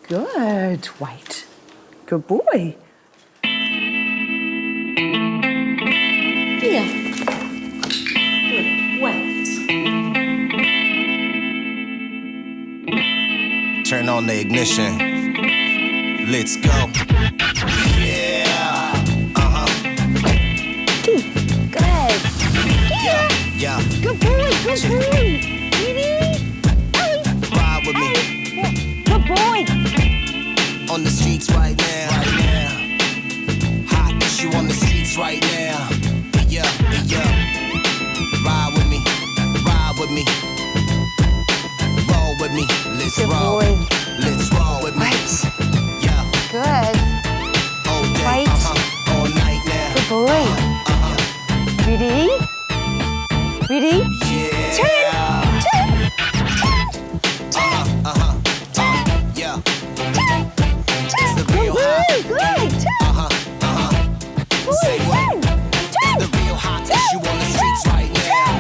Good. Wait. Good boy. Here. Good. Wait. Turn on the ignition. Let's go. Yeah. Good. Yeah. Good boy. Good boy. Ride with me. Good boy. On the streets right now. Hot issue on the streets right now. Yeah. Ride with me. Roll with me. Let's Good roll. boy. Let's roll with me. Right. Yeah. Good. All day. Right. All night now. Good boy. Ready? Ready? Yeah. Turn. Yeah. Turn. It's the real hot. Good. Say what? It's the real hot issue on the streets right now.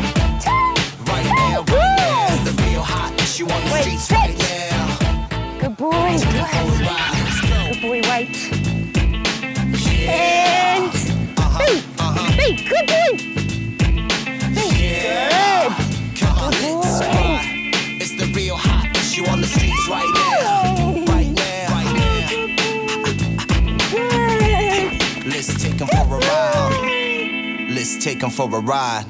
Right now. It's the real hot issue on the streets right now. Good boy. Good. Good boy. Right. And beat. Good boy. Yeah. Come on, let's ride. It's the real hot issue on the streets right now. Right now. Good. Let's take 'em for a ride. Let's take 'em for a ride.